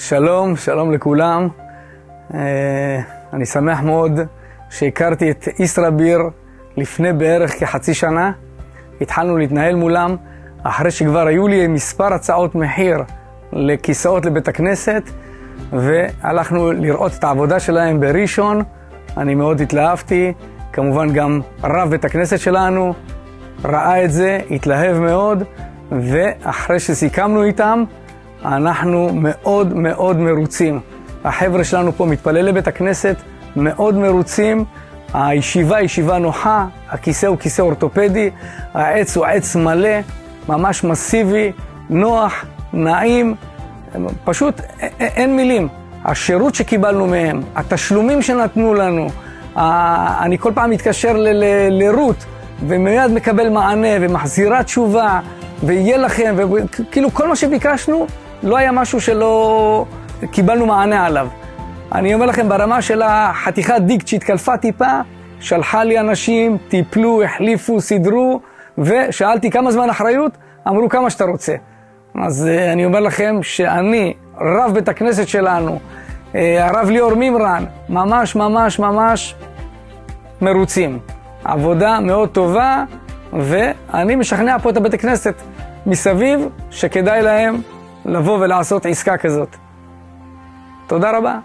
שלום, שלום לכולם. אני שמח מאוד שהכרתי את ישראביר לפני בערך כחצי שנה. התחלנו להתנהל מולם אחרי שכבר היו לי מספר הצעות מחיר לכיסאות לבית הכנסת, והלכנו לראות את העבודה שלהם בראשון. אני מאוד התלהבתי. כמובן גם רב בית הכנסת שלנו ראה את זה, התלהב מאוד, ואחרי שסיכמנו איתם אנחנו מאוד מאוד מרוצים. החבר'ה שלנו פה מתפללי בית הכנסת מאוד מרוצים. הישיבה היא ישיבה נוחה, הכיסא הוא כיסא אורתופדי, העץ הוא עץ מלא, ממש מסיבי, נוח, נעים, פשוט אין מילים. השירות שקיבלנו מהם, התשלומים שנתנו לנו, אני כל פעם מתקשר לרות ומיד מקבל מענה ומחזירה תשובה ויהיה לכם, וכאילו כל מה שביקשנו לא היה משהו שלא קיבלנו מענה עליו. אני אומר לכם, ברמה של החתיכת דיקט שהתקלפה טיפה, שלחה לי אנשים, טיפלו, החליפו, סידרו, ושאלתי כמה זמן אחריות, אמרו כמה שאתה רוצה. אז אני אומר לכם שאני, רב בית הכנסת שלנו, הרב ליאור מימרן, ממש ממש ממש מרוצים. עבודה מאוד טובה, ואני משכנע פה את הבית הכנסת מסביב שכדאי להם לבוא ולעשות עסקה כזאת. תודה רבה.